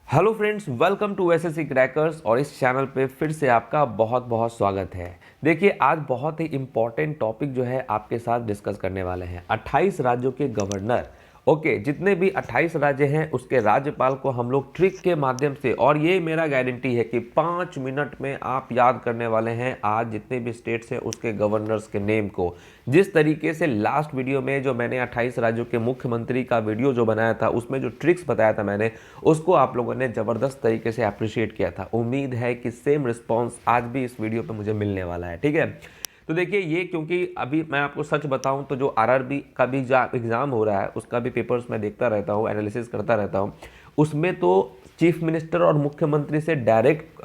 Hello friends, welcome to SSC crackers. और इस channel पे फिर से आपका बहुत बहुत स्वागत है। देखिए, आज बहुत ही इम्पॉर्टेंट टॉपिक जो है आपके साथ डिस्कस करने वाले हैं। 28 राज्यों के गवर्नर, ओके, जितने भी 28 राज्य हैं उसके राज्यपाल को हम लोग ट्रिक के माध्यम से, और ये मेरा गारंटी है कि 5 मिनट में आप याद करने वाले हैं आज जितने भी स्टेट्स हैं उसके गवर्नर्स के नेम को। जिस तरीके से लास्ट वीडियो में जो मैंने 28 राज्यों के मुख्यमंत्री का वीडियो जो बनाया था उसमें जो ट्रिक्स बताया था मैंने, उसको आप लोगों ने ज़बरदस्त तरीके से अप्रिशिएट किया था। उम्मीद है कि सेम रिस्पॉन्स आज भी इस वीडियो पे मुझे मिलने वाला है, ठीक है। तो देखिए, ये क्योंकि अभी मैं आपको सच बताऊं तो जो आरआरबी का भी जो एग्ज़ाम हो रहा है उसका भी पेपर्स मैं देखता रहता हूँ, एनालिसिस करता रहता हूँ। उसमें तो चीफ मिनिस्टर और मुख्यमंत्री से डायरेक्ट,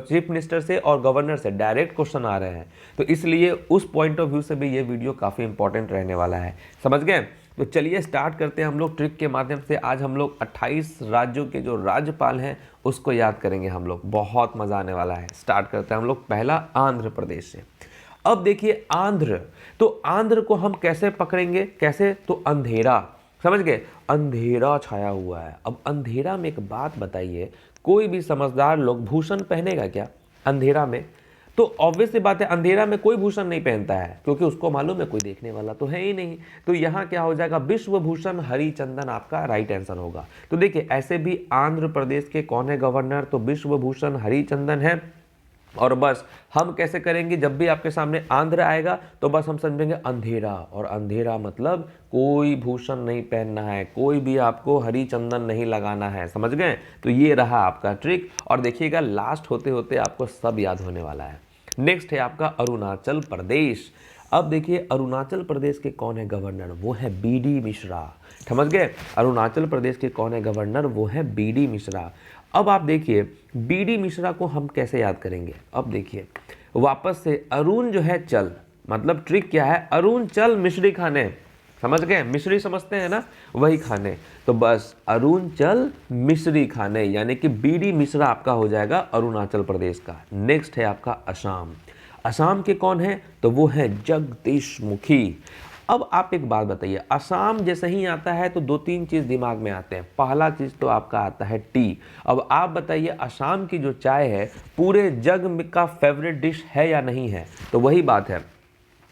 चीफ मिनिस्टर से और गवर्नर से डायरेक्ट क्वेश्चन आ रहे हैं। तो इसलिए उस पॉइंट ऑफ व्यू से भी ये वीडियो काफ़ी इंपॉर्टेंट रहने वाला है, समझ गए। तो चलिए स्टार्ट करते हैं हम लोग ट्रिक के माध्यम से। आज हम लोग 28 राज्यों के जो राज्यपाल हैं उसको याद करेंगे हम लोग। बहुत मज़ा आने वाला है। स्टार्ट करते हैं हम लोग पहला आंध्र प्रदेश से। अब देखिए आंध्र, तो आंध्र को हम कैसे पकड़ेंगे, कैसे, तो अंधेरा, समझ गए, अंधेरा छाया हुआ है। अब अंधेरा में एक बात बताइए, कोई भी समझदार लोग भूषण पहनेगा क्या अंधेरा में? तो ऑब्वियस सी बात है, अंधेरा में कोई भूषण नहीं पहनता है क्योंकि उसको मालूम है कोई देखने वाला तो है ही नहीं। तो यहाँ क्या हो जाएगा, विश्वभूषण हरिचंदन आपका राइट आंसर होगा। तो देखिए, ऐसे भी आंध्र प्रदेश के कौन है गवर्नर, तो विश्वभूषण हरिचंदन है। और बस हम कैसे करेंगे, जब भी आपके सामने आंध्र आएगा तो बस हम समझेंगे अंधेरा, और अंधेरा मतलब कोई भूषण नहीं पहनना है, कोई भी आपको हरी चंदन नहीं लगाना है, समझ गए। तो ये रहा आपका ट्रिक, और देखिएगा लास्ट होते होते आपको सब याद होने वाला है। नेक्स्ट है आपका अरुणाचल प्रदेश। अब देखिए, अरुणाचल प्रदेश के कौन है गवर्नर, वो है बीडी मिश्रा, समझ गए। अरुणाचल प्रदेश के कौन है गवर्नर, वो है बीडी मिश्रा। अब आप देखिए, बीडी मिश्रा को हम कैसे याद करेंगे। अब देखिए, वापस से अरुण जो है चल, मतलब ट्रिक क्या है, अरुण चल मिश्री खाने, समझ गए, मिश्री समझते हैं ना, वही खाने। तो बस अरुण चल मिश्री खाने, यानी कि बीडी मिश्रा आपका हो जाएगा अरुणाचल प्रदेश का। नेक्स्ट है आपका असम। असम के कौन है, तो वो है जगदीश मुखी। अब आप एक बात बताइए, असम जैसे ही आता है तो दो तीन चीज़ दिमाग में आते हैं। पहला चीज़ तो आपका आता है टी। अब आप बताइए, असम की जो चाय है पूरे जग में का फेवरेट डिश है या नहीं है? तो वही बात है,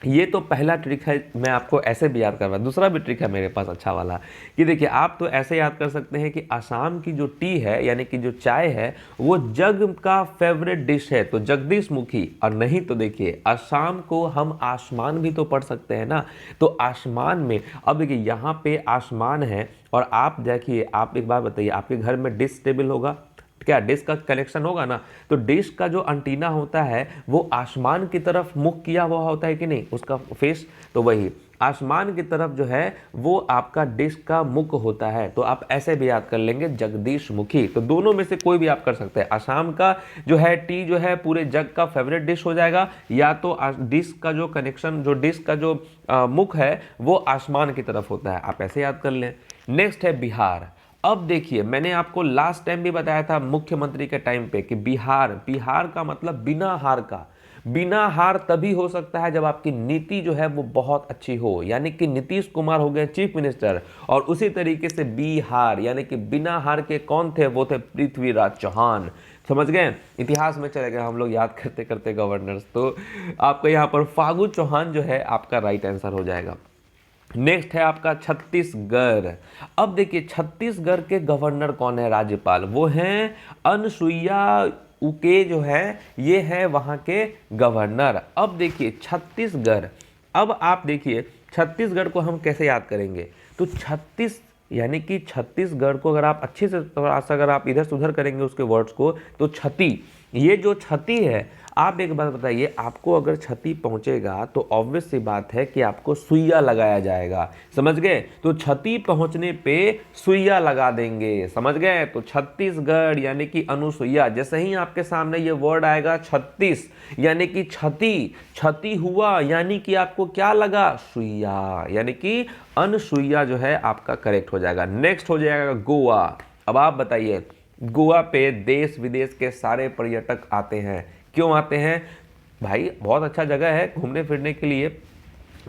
ये तो पहला ट्रिक है, मैं आपको ऐसे भी याद करवा। दूसरा भी ट्रिक है मेरे पास अच्छा वाला, कि देखिए आप तो ऐसे याद कर सकते हैं कि असम की जो टी है यानी कि जो चाय है वो जग का फेवरेट डिश है, तो जगदीश मुखी। और नहीं तो देखिए, असम को हम आसमान भी तो पढ़ सकते हैं ना, तो आसमान में, अब देखिए यहाँ पे आसमान है, और आप देखिए, आप एक बार बताइए, आपके घर में डिश टेबल होगा क्या, डिश का कनेक्शन होगा ना, तो डिश का जो अंटीना होता है वो आसमान की तरफ मुख किया हुआ होता है कि नहीं, उसका फेस, तो वही आसमान की तरफ जो है वो आपका डिश का मुख होता है। तो आप ऐसे भी याद कर लेंगे जगदीश मुखी। तो दोनों में से कोई भी आप कर सकते हैं। असम का जो है टी जो है पूरे जग का फेवरेट डिश हो जाएगा, या तो डिश का जो कनेक्शन, जो डिश का जो मुख है वो आसमान की तरफ होता है, आप ऐसे याद कर लें। नेक्स्ट है बिहार। अब देखिए, मैंने आपको लास्ट टाइम भी बताया था मुख्यमंत्री के टाइम पे कि बिहार, बिहार का मतलब बिना हार का। बिना हार तभी हो सकता है जब आपकी नीति जो है वो बहुत अच्छी हो, यानी कि नीतीश कुमार हो गए चीफ मिनिस्टर, और उसी तरीके से बिहार यानी कि बिना हार के कौन थे, वो थे पृथ्वीराज चौहान, समझ गए। इतिहास में चले गए हम लोग याद करते करते गवर्नर्स। तो आपको यहाँ पर फागु चौहान जो है आपका राइट आंसर हो जाएगा। नेक्स्ट है आपका छत्तीसगढ़। अब देखिए, छत्तीसगढ़ के गवर्नर कौन है, राज्यपाल, वो हैं अनुसुईया उके जो है, ये है वहां के गवर्नर। अब देखिए छत्तीसगढ़, अब आप देखिए छत्तीसगढ़ को हम कैसे याद करेंगे, तो छत्तीस यानी कि छत्तीसगढ़ को अगर आप अच्छे से थोड़ा सा अगर आप इधर से उधर करेंगे उसके वर्ड्स को, तो छती, ये जो छती है, आप एक बात बताइए, आपको अगर क्षति पहुंचेगा तो ऑब्वियस सी बात है कि आपको सुइया लगाया जाएगा, समझ गए। तो क्षति पहुंचने पे सुइया लगा देंगे, समझ गए। तो छत्तीसगढ़ यानी कि अनुसुईया, जैसे ही आपके सामने ये वर्ड आएगा 36 यानी कि क्षति, क्षति हुआ यानी कि आपको क्या लगा, सुइया, यानी कि अनुसुईया जो है आपका करेक्ट हो जाएगा। नेक्स्ट हो जाएगा गोवा। अब आप बताइए, गोवा पे देश विदेश के सारे पर्यटक आते हैं, क्यों आते हैं भाई, बहुत अच्छा जगह है घूमने फिरने के लिए।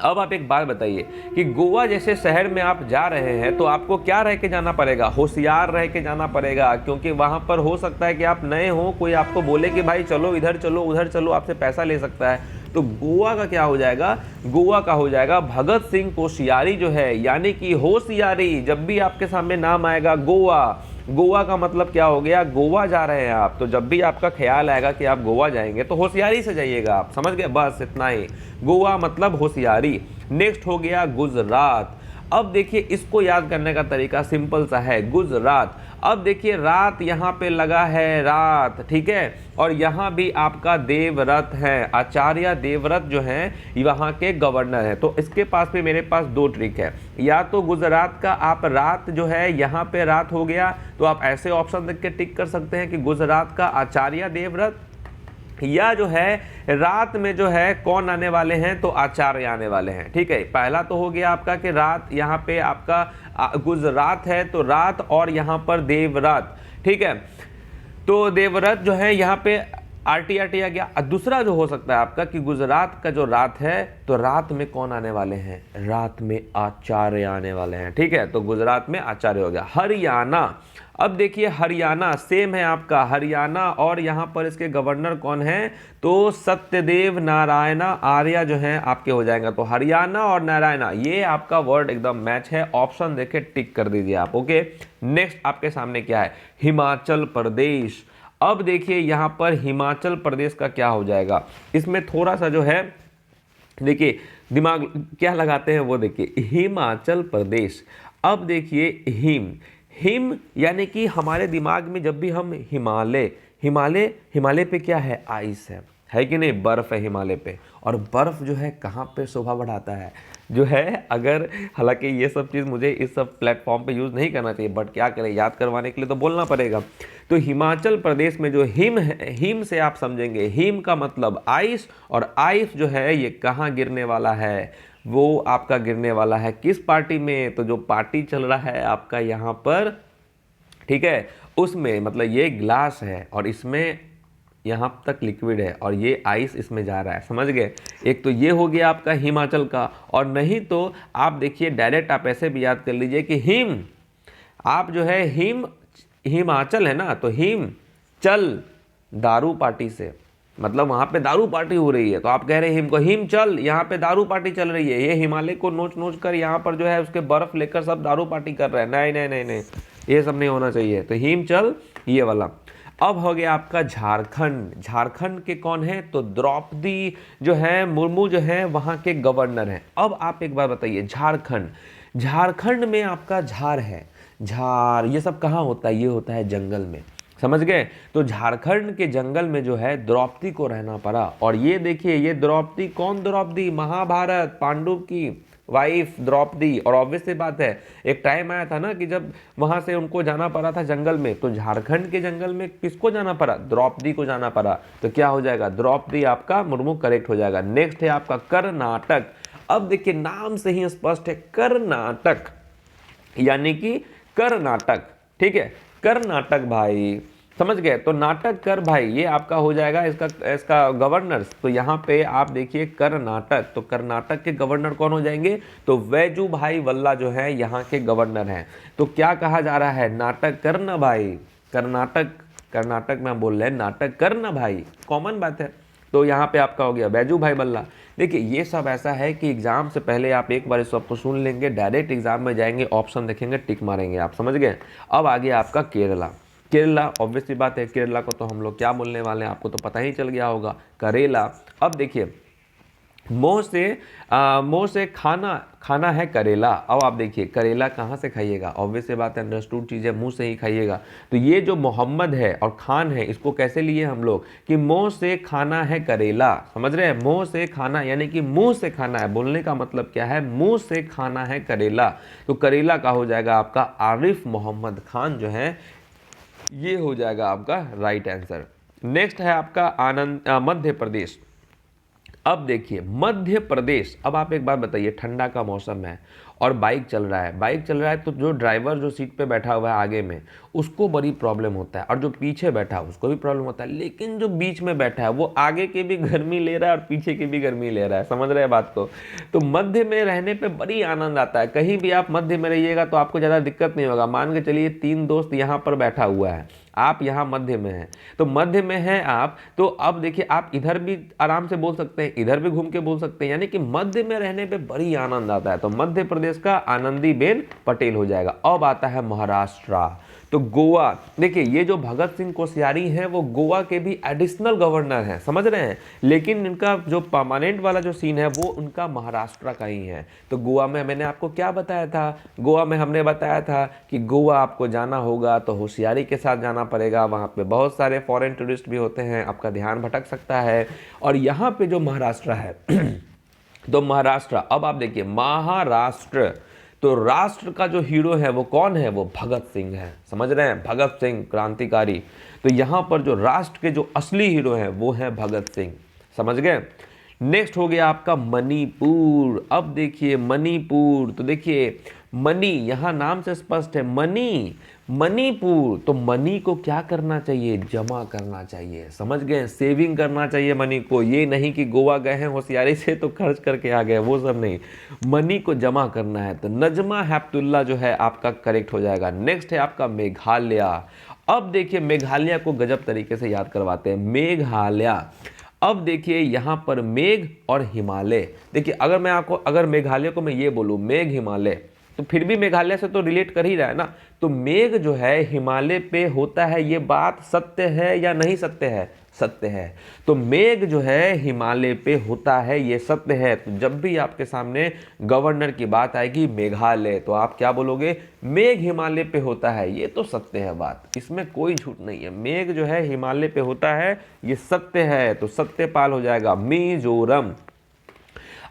अब आप एक बात बताइए कि गोवा जैसे शहर में आप जा रहे हैं तो आपको क्या रह के जाना पड़ेगा, होशियार रह के जाना पड़ेगा, क्योंकि वहां पर हो सकता है कि आप नए हो, कोई आपको बोले कि भाई चलो इधर चलो उधर चलो, आपसे पैसा ले सकता है। तो गोवा का क्या हो जाएगा, गोवा का हो जाएगा भगत सिंह कोश्यारी जो है, यानी कि होशियारी। जब भी आपके सामने नाम आएगा गोवा, गोवा का मतलब क्या हो गया, गोवा जा रहे हैं आप, तो जब भी आपका ख्याल आएगा कि आप गोवा जाएंगे तो होशियारी से जाइएगा आप, समझ गए, बस इतना ही, गोवा मतलब होशियारी। नेक्स्ट हो गया गुजरात। अब देखिए इसको याद करने का तरीका सिंपल सा है, गुजरात। अब देखिए रात यहाँ पे लगा है, रात, ठीक है, और यहाँ भी आपका देवव्रत है, आचार्य देवव्रत जो हैं वहाँ के गवर्नर हैं। तो इसके पास भी मेरे पास दो ट्रिक है, या तो गुजरात का आप रात जो है यहाँ पे रात हो गया तो आप ऐसे ऑप्शन देख के टिक कर सकते हैं कि गुजरात का आचार्य देवव्रत, या जो है रात में जो है कौन आने वाले हैं, तो आचार्य आने वाले हैं। ठीक है, पहला तो हो गया आपका कि रात, यहाँ पे आपका गुजरात है तो रात, और यहाँ पर देवव्रत, ठीक है, तो देवव्रत जो है यहाँ पे आरटी आ गया। दूसरा जो हो सकता है आपका कि गुजरात का जो रात है तो रात में कौन आने वाले हैं, रात में आचार्य आने वाले हैं। ठीक है, तो गुजरात में आचार्य हो गया। हरियाणा, अब देखिए हरियाणा सेम है आपका, हरियाणा, और यहाँ पर इसके गवर्नर कौन है, तो सत्यदेव नारायण आर्य जो है आपके हो जाएगा। तो हरियाणा और नारायणा ये आपका वर्ड एकदम मैच है, ऑप्शन देखे टिक कर दीजिए आप। ओके, नेक्स्ट आपके सामने क्या है, हिमाचल प्रदेश। अब देखिए यहाँ पर हिमाचल प्रदेश का क्या हो जाएगा, इसमें थोड़ा सा जो है देखिए दिमाग क्या लगाते हैं वो देखिए, हिमाचल प्रदेश। अब देखिए हिम यानी कि हमारे दिमाग में जब भी हम हिमालय, हिमालय पे क्या है, आइस है कि नहीं, बर्फ है हिमालय पे, और बर्फ जो है कहाँ पे शोभा बढ़ाता है, जो है, अगर, हालांकि ये सब चीज़ मुझे इस सब प्लेटफॉर्म पे यूज़ नहीं करना चाहिए, बट क्या करें, याद करवाने के लिए तो बोलना पड़ेगा। तो हिमाचल प्रदेश में जो हिम है, हिम से आप समझेंगे, हिम का मतलब आइस, और आइस जो है ये कहाँ गिरने वाला है, वो आपका गिरने वाला है किस पार्टी में, तो जो पार्टी चल रहा है आपका यहाँ पर, ठीक है, उसमें, मतलब ये ग्लास है और इसमें यहाँ तक लिक्विड है और ये आइस इसमें जा रहा है, समझ गए। एक तो ये हो गया आपका हिमाचल का, और नहीं तो आप देखिए डायरेक्ट आप ऐसे भी याद कर लीजिए कि हिम, आप जो है हिमाचल है ना, तो हिम चल दारू पार्टी से, मतलब वहां पे दारू पार्टी हो रही है, तो आप कह रहे हैं हिम को, हिम चल, यहाँ पे दारू पार्टी चल रही है, ये हिमालय को नोच नोच कर यहाँ पर जो है उसके बर्फ लेकर सब दारू पार्टी कर रहे हैं, नहीं नहीं नहीं नहीं, ये सब नहीं होना चाहिए। तो हिम चल ये वाला। अब हो गया आपका झारखंड। झारखंड के कौन है, तो द्रौपदी जो है मुर्मू जो है वहां के गवर्नर हैं। अब आप एक बार बताइए, झारखंड में आपका झार है, झार ये सब कहाँ होता है, ये होता है जंगल में, समझ गए। तो झारखंड के जंगल में जो है द्रौपदी को रहना पड़ा, और ये देखिए ये द्रौपदी कौन, द्रौपदी महाभारत पांडु की वाइफ द्रौपदी। और ऑब्वियस सी बात है, एक टाइम आया था ना कि जब वहां से उनको जाना पड़ा था जंगल में, तो झारखंड के जंगल में किसको जाना पड़ा, द्रौपदी को जाना पड़ा। तो क्या हो जाएगा, द्रौपदी आपका मुर्मू करेक्ट हो जाएगा। नेक्स्ट है आपका कर्नाटक। अब देखिए नाम से ही स्पष्ट है, कर्नाटक यानी कि कर्नाटक, ठीक है, कर्नाटक भाई, समझ गए। तो नाटक कर भाई ये आपका हो जाएगा इसका गवर्नर। तो यहाँ पे आप देखिए कर्नाटक, तो कर्नाटक के गवर्नर कौन हो जाएंगे, तो वैजू भाई वल्ला जो है यहाँ के गवर्नर हैं। तो क्या कहा जा रहा है, नाटक करना भाई, कर्नाटक में बोल रहे हैं नाटक करना भाई, कॉमन बात है। तो यहाँ पे आपका हो गया वैजू भाई बल्ला। देखिए ये सब ऐसा है कि एग्जाम से पहले आप एक बार इस सबको सुन लेंगे, डायरेक्ट एग्जाम में जाएंगे, ऑप्शन देखेंगे, टिक मारेंगे, आप समझ गए। अब आगे आपका केरला, ऑब्वियसली बात है, केरला को तो हम लोग क्या बोलने वाले हैं आपको तो पता ही चल गया होगा, करेला। अब देखिए मुंह से खाना है करेला। अब आप देखिए करेला कहाँ से खाइएगा, ऑब्वियस बात है, अंडरस्टूड चीज़ है, मुंह से ही खाइएगा। तो ये जो मोहम्मद है और खान है, इसको कैसे लिए हम लोग कि मुंह से खाना है करेला, समझ रहे हैं, मुंह से खाना यानी कि मुंह से खाना है, बोलने का मतलब क्या है, मुंह से खाना है करेला। तो करेला का हो जाएगा आपका आरिफ मोहम्मद खान जो है, ये हो जाएगा आपका राइट आंसर। नेक्स्ट है आपका मध्य प्रदेश। अब देखिए मध्य प्रदेश, अब आप एक बार बताइए, ठंडा का मौसम है और बाइक चल रहा है, तो जो ड्राइवर जो सीट पे बैठा हुआ है आगे में, उसको बड़ी प्रॉब्लम होता है, और जो पीछे बैठा है उसको भी प्रॉब्लम होता है, लेकिन जो बीच में बैठा है वो आगे की भी गर्मी ले रहा है और पीछे की भी गर्मी ले रहा है। समझ रहे हैं बात को? तो मध्य में रहने पे बड़ी आनंद आता है। कहीं भी आप मध्य में रहिएगा तो आपको ज़्यादा दिक्कत नहीं होगा। मान के चलिए 3 दोस्त यहाँ पर बैठा हुआ है, आप यहाँ मध्य में हैं, तो मध्य में हैं आप, तो अब देखिए आप इधर भी आराम से बोल सकते हैं, इधर भी घूम के बोल सकते हैं, यानी कि मध्य में रहने पे बड़ी आनंद आता है। तो मध्य प्रदेश का आनंदीबेन पटेल हो जाएगा। अब आता है महाराष्ट्र, तो गोवा। देखिए ये जो भगत सिंह कोश्यारी हैं वो गोवा के भी एडिशनल गवर्नर हैं, समझ रहे हैं, लेकिन इनका जो परमानेंट वाला जो सीन है वो उनका महाराष्ट्र का ही है। तो गोवा में मैंने आपको क्या बताया था, गोवा में हमने बताया था कि गोवा आपको जाना होगा तो होशियारी के साथ जाना पड़ेगा, वहाँ पे बहुत सारे फॉरेन टूरिस्ट भी होते हैं, आपका ध्यान भटक सकता है। और यहाँ पे जो महाराष्ट्र है तो महाराष्ट्र, अब आप देखिए महाराष्ट्र, तो राष्ट्र का जो हीरो है वो कौन है, वो भगत सिंह है। समझ रहे हैं, भगत सिंह क्रांतिकारी। तो यहाँ पर जो राष्ट्र के जो असली हीरो हैं वो है भगत सिंह। समझ गए? नेक्स्ट हो गया आपका मणिपुर। अब देखिए मणिपुर, तो देखिए मनी, यहाँ नाम से स्पष्ट है मनी, मणिपुर। तो मनी को क्या करना चाहिए, जमा करना चाहिए। समझ गए? सेविंग करना चाहिए मनी को। ये नहीं कि गोवा गए हैं होशियारी से तो खर्च करके आ गए, वो सब नहीं, मनी को जमा करना है। तो नजमा हेपतुल्ला जो है आपका करेक्ट हो जाएगा। नेक्स्ट है आपका मेघालय। अब देखिए मेघालय को गजब तरीके से याद करवाते हैं, मेघालय। अब देखिए यहाँ पर मेघ और हिमालय। देखिए अगर मैं आपको, अगर मेघालय को मैं ये बोलूँ मेघ हिमालय, तो फिर भी मेघालय से तो रिलेट कर ही रहा है ना। तो मेघ जो है हिमालय पे होता है, ये बात सत्य है या नहीं सत्य है? सत्य है। तो मेघ जो है हिमालय पे होता है, ये सत्य है। तो जब भी आपके सामने गवर्नर की बात आएगी मेघालय, तो आप क्या बोलोगे, मेघ हिमालय पे होता है, ये तो सत्य है बात, इसमें कोई झूठ नहीं है। मेघ जो है हिमालय पे होता है, ये सत्य है, तो सत्यपाल हो जाएगा। मिजोरम।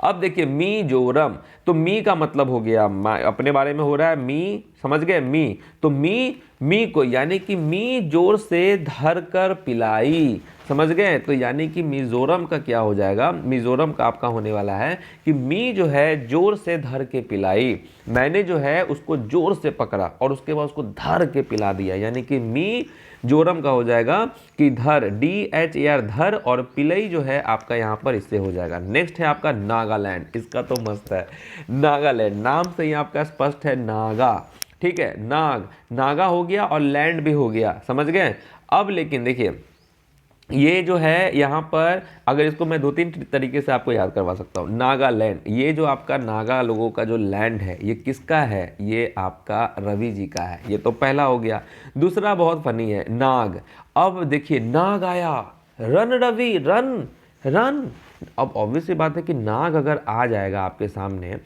अब देखिए मिजोरम, तो मी का मतलब हो गया, अपने बारे में हो रहा है मी, समझ गए, मी। तो मी को यानी कि मी जोर से धर कर पिलाई। समझ गए? तो यानी कि मिजोरम का क्या हो जाएगा, मिजोरम का आपका होने वाला है कि मी जो है जोर से धर के पिलाई, मैंने जो है उसको जोर से पकड़ा और उसके बाद उसको धर के पिला दिया, यानी कि मी जोरम का हो जाएगा कि धर, DHAR धर, और पिलई जो है आपका यहाँ पर इससे हो जाएगा। नेक्स्ट है आपका नागालैंड। इसका तो मस्त है, नागालैंड नाम से ही आपका स्पष्ट है, नागा। ठीक है, नाग, नागा हो गया और लैंड भी हो गया। समझ गए? अब लेकिन देखिए ये जो है यहाँ पर, अगर इसको मैं 2-3 तरीके से आपको याद करवा सकता हूँ। नागालैंड, ये जो आपका नागा लोगों का जो लैंड है ये किसका है, ये आपका रवि जी का है। ये तो पहला हो गया। दूसरा बहुत फनी है, नाग। अब देखिए नाग आया, रन रवि रन रन। अब ऑब्वियस सी बात है कि नाग अगर आ जाएगा आपके सामने,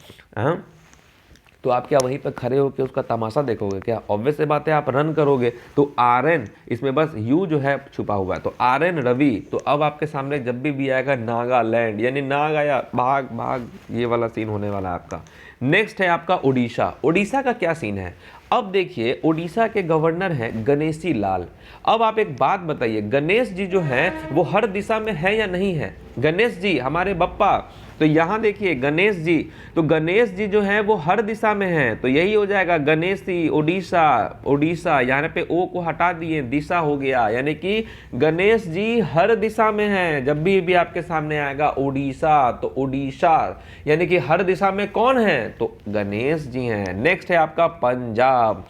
तो आप क्या वहीं पर खड़े होकर उसका तमाशा देखोगे क्या? ऑब्वियस सी बात है आप रन करोगे। तो RN, इसमें बस यू जो है छुपा हुआ है, तो RN रवि। तो अब आपके सामने जब भी आएगा नागालैंड, यानी नाग आया, भाग भाग, ये वाला सीन होने वाला है आपका। नेक्स्ट है आपका उड़ीसा। उड़ीसा का क्या सीन है? अब देखिए उड़ीसा के गवर्नर हैं गणेशी लाल। अब आप एक बात बताइए, गणेश जी जो हैं वो हर दिशा में है या नहीं है? गणेश जी हमारे बप्पा, तो यहाँ देखिए गणेश जी, तो गणेश जी जो हैं वो हर दिशा में हैं, तो यही हो जाएगा गणेशी उड़ीसा। उड़ीसा यहाँ पे ओ को हटा दिए, दिशा हो गया, यानी कि गणेश जी हर दिशा में हैं। जब भी आपके सामने आएगा उड़ीसा, तो उड़ीसा यानी कि हर दिशा में कौन है, तो गणेश जी हैं। नेक्स्ट है आपका पंजाब।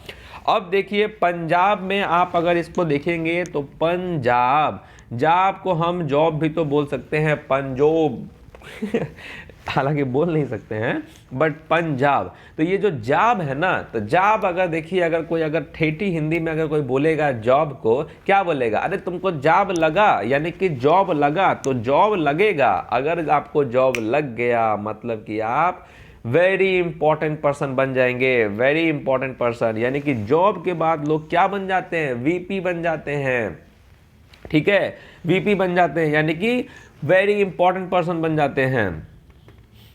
अब देखिए पंजाब में आप अगर इसको देखेंगे तो पंजाब, जाब को हम जॉब भी तो बोल सकते हैं, पंजोब हालांकि बोल नहीं सकते हैं, बट पंजाब। तो ये जो जाब है ना, तो जाब अगर देखिए, अगर कोई अगर ठेठी हिंदी में अगर कोई बोलेगा जॉब को, क्या बोलेगा, अरे तुमको जॉब लगा, यानी कि जॉब लगा, तो जॉब लगेगा। अगर आपको जॉब लग गया मतलब कि आप वेरी इंपॉर्टेंट पर्सन बन जाएंगे, वेरी इंपॉर्टेंट पर्सन, यानी कि जॉब के बाद लोग क्या बन जाते हैं, VP बन जाते हैं। ठीक है, VP बन जाते हैं, यानी कि वेरी इंपॉर्टेंट पर्सन बन जाते हैं।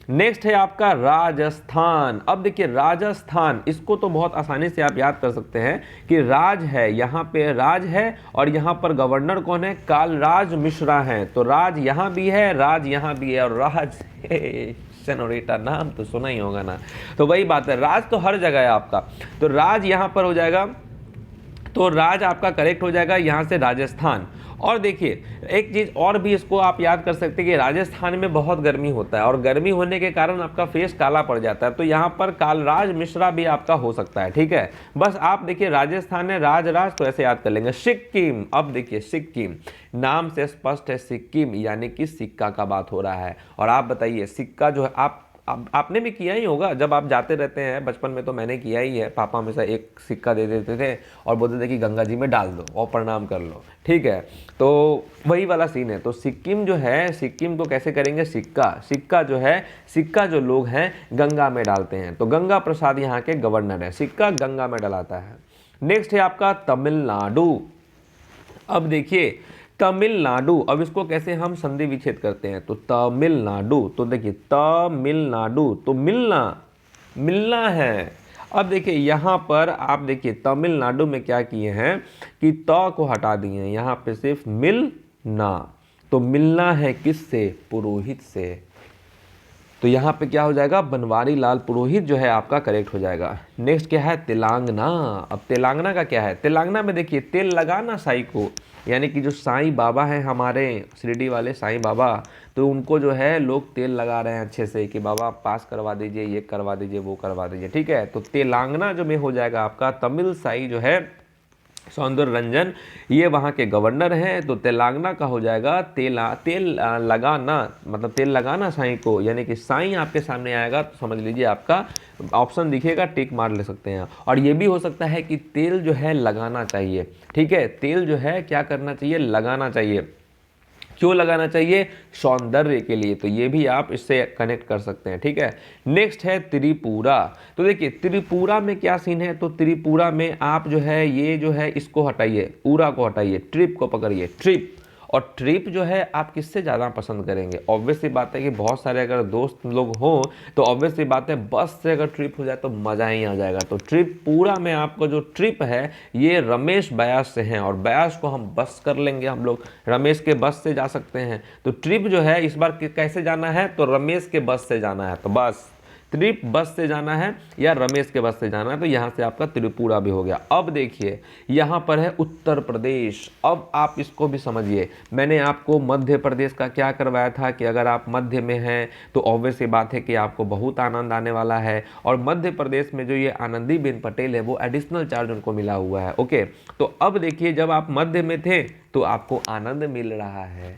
नेक्स्ट है आपका राजस्थान। अब देखिए राजस्थान, इसको तो बहुत आसानी से आप याद कर सकते हैं कि राज है, यहाँ पे राज है, और यहाँ पर गवर्नर कौन है, कालराज मिश्रा हैं। तो राज यहाँ भी है, राज यहाँ भी है, और राज सेनोरिटा, नाम तो सुना ही होगा ना। तो वही बात है, राज तो हर जगह है आपका, तो राज यहाँ पर हो जाएगा। तो राज आपका करेक्ट हो जाएगा, यहाँ से राजस्थान। और देखिए एक चीज़ और भी इसको आप याद कर सकते हैं कि राजस्थान में बहुत गर्मी होता है और गर्मी होने के कारण आपका फेस काला पड़ जाता है, तो यहाँ पर कालराज मिश्रा भी आपका हो सकता है। ठीक है, बस आप देखिए राजस्थान है राज तो ऐसे याद कर लेंगे। सिक्किम, अब देखिए सिक्किम नाम से स्पष्ट है सिक्किम यानी कि सिक्का का बात हो रहा है। और आप बताइए सिक्का जो है आपने भी किया ही होगा, जब आप जाते रहते हैं, बचपन में तो मैंने किया ही है, पापा हमेशा एक सिक्का दे देते थे और बोलते थे कि गंगा जी में डाल दो और प्रणाम कर लो। ठीक है, तो वही वाला सीन है। तो सिक्किम जो है, सिक्किम को कैसे करेंगे, सिक्का जो है, सिक्का जो लोग हैं गंगा में डालते हैं। तो गंगा प्रसाद यहाँ के गवर्नर है, सिक्का गंगा में डलाता है। नेक्स्ट है आपका तमिलनाडु। अब देखिए तमिलनाडु, अब इसको कैसे हम संधि विच्छेद करते हैं, तो तमिलनाडु, तो देखिए तमिलनाडु, तो मिलना है। अब देखिए यहाँ पर आप देखिए तमिलनाडु में क्या किए हैं कि त को हटा दिए हैं, यहाँ पे सिर्फ मिलना। तो मिलना है किससे, पुरोहित से। तो यहाँ पे क्या हो जाएगा, बनवारी लाल पुरोहित जो है आपका करेक्ट हो जाएगा। नेक्स्ट क्या है, तेलंगाना। अब तेलंगाना का क्या है, तेलंगाना में देखिए तेल लगाना साईं को, यानी कि जो साईं बाबा हैं हमारे शिरडी वाले साईं बाबा, तो उनको जो है लोग तेल लगा रहे हैं अच्छे से कि बाबा पास करवा दीजिए, ये करवा दीजिए, वो करवा दीजिए। ठीक है, तो तेलंगाना जो में हो जाएगा आपका तमिल साई जो है सौंदर्य रंजन, ये वहाँ के गवर्नर हैं। तो तेलंगाना का हो जाएगा तेल लगाना, मतलब तेल लगाना साईं को, यानी कि साईं आपके सामने आएगा तो समझ लीजिए आपका ऑप्शन दिखेगा, टिक मार ले सकते हैं। और ये भी हो सकता है कि तेल जो है लगाना चाहिए। ठीक है, तेल जो है क्या करना चाहिए, लगाना चाहिए। क्यों लगाना चाहिए, सौंदर्य के लिए। तो ये भी आप इससे कनेक्ट कर सकते हैं। ठीक है, नेक्स्ट है त्रिपुरा। तो देखिए त्रिपुरा में क्या सीन है, तो त्रिपुरा में आप जो है ये जो है इसको हटाइए, पूरा को हटाइए, ट्रिप को पकड़िए, ट्रिप। और ट्रिप जो है आप किससे ज़्यादा पसंद करेंगे, ऑब्वियस सी बात है कि बहुत सारे अगर दोस्त लोग हों तो ऑब्वियस सी बात है बस से अगर ट्रिप हो जाए तो मज़ा ही आ जाएगा। तो ट्रिप पूरा में आपको जो ट्रिप है ये रमेश ब्यास से हैं और ब्यास को हम बस कर लेंगे, हम लोग रमेश के बस से जा सकते हैं। तो ट्रिप जो है इस बार कैसे जाना है, तो रमेश के बस से जाना है। तो बस ट्रिप बस से जाना है या रमेश के बस से जाना है, तो यहाँ से आपका त्रिपुरा भी हो गया। अब देखिए यहाँ पर है उत्तर प्रदेश। अब आप इसको भी समझिए, मैंने आपको मध्य प्रदेश का क्या करवाया था कि अगर आप मध्य में हैं तो ऑब्वियस सी बात है कि आपको बहुत आनंद आने वाला है। और मध्य प्रदेश में जो ये आनंदीबेन पटेल है वो एडिशनल चार्ज उनको मिला हुआ है। ओके, तो अब देखिए जब आप मध्य में थे तो आपको आनंद मिल रहा है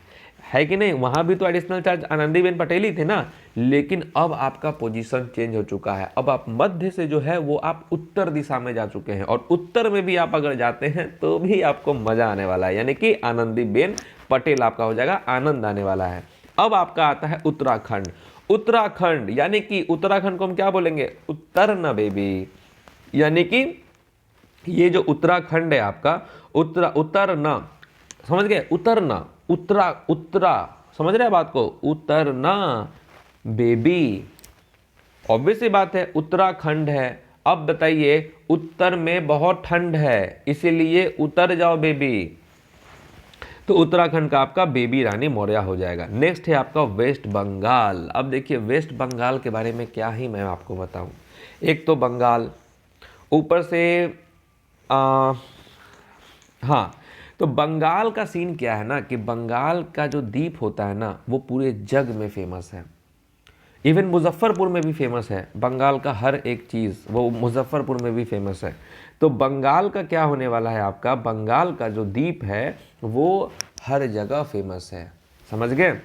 कि नहीं, वहां भी तो एडिशनल चार्ज आनंदीबेन पटेल ही थे ना। लेकिन अब आपका पोजीशन चेंज हो चुका है, अब आप मध्य से जो है वो आप उत्तर दिशा में जा चुके हैं और उत्तर में भी आप अगर जाते हैं तो भी आपको मजा आने वाला है, यानी कि आनंदीबेन पटेल आपका हो जाएगा, आनंद आने वाला है। अब आपका आता है उत्तराखंड। उत्तराखंड यानी कि उत्तराखंड को हम क्या बोलेंगे, उत्तर न बेबी, यानी कि ये जो उत्तराखंड है आपका उत्तर न, समझ गए, उतरना, उत्तरा, समझ रहे हैं बात को, उतरना बेबी। ऑब्वियस सी बात है उत्तराखंड है। अब बताइए उत्तर में बहुत ठंड है इसीलिए उतर जाओ बेबी। तो उत्तराखंड का आपका बेबी रानी मौर्य हो जाएगा। नेक्स्ट है आपका वेस्ट बंगाल। अब देखिए वेस्ट बंगाल के बारे में क्या ही मैं आपको बताऊं, एक तो बंगाल, ऊपर से हाँ, तो बंगाल का सीन क्या है ना कि बंगाल का जो द्वीप होता है ना वो पूरे जग में फेमस है, इवन मुजफ्फरपुर में भी फेमस है। बंगाल का हर एक चीज़ वो मुजफ्फरपुर में भी फेमस है। तो बंगाल का क्या होने वाला है, आपका बंगाल का जो द्वीप है वो हर जगह फेमस है, समझ गए।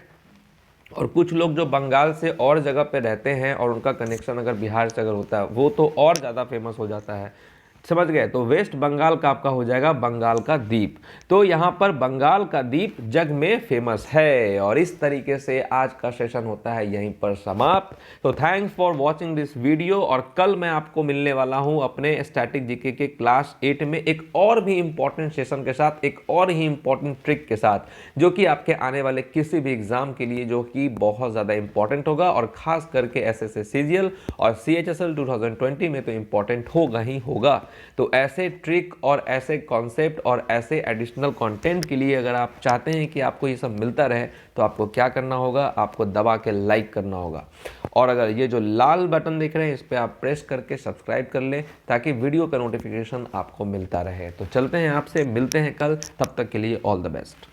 और कुछ लोग जो बंगाल से और जगह पे रहते हैं और उनका कनेक्शन अगर बिहार से अगर होता है वो तो और ज़्यादा फेमस हो जाता है, समझ गए। तो वेस्ट बंगाल का आपका हो जाएगा बंगाल का द्वीप। तो यहाँ पर बंगाल का द्वीप जग में फेमस है। और इस तरीके से आज का सेशन होता है यहीं पर समाप्त। तो thanks for watching this video. और कल मैं आपको मिलने वाला हूँ अपने स्टैटिक जीके के क्लास 8 में एक और भी इंपॉर्टेंट सेशन के साथ, एक और ही इंपॉर्टेंट ट्रिक के साथ, जो कि आपके आने वाले किसी भी एग्जाम के लिए जो कि बहुत ज़्यादा इंपॉर्टेंट होगा। और खास करके एसएससी सीजीएल और CHSL 2020 में तो इंपॉर्टेंट होगा ही होगा। तो ऐसे ट्रिक और ऐसे कॉन्सेप्ट और ऐसे एडिशनल कंटेंट के लिए अगर आप चाहते हैं कि आपको ये सब मिलता रहे तो आपको क्या करना होगा, आपको दबा के लाइक करना होगा। और अगर ये जो लाल बटन दिख रहे हैं इस पर आप प्रेस करके सब्सक्राइब कर लें ताकि वीडियो का नोटिफिकेशन आपको मिलता रहे। तो चलते हैं, आपसे मिलते हैं कल, तब तक के लिए ऑल द बेस्ट।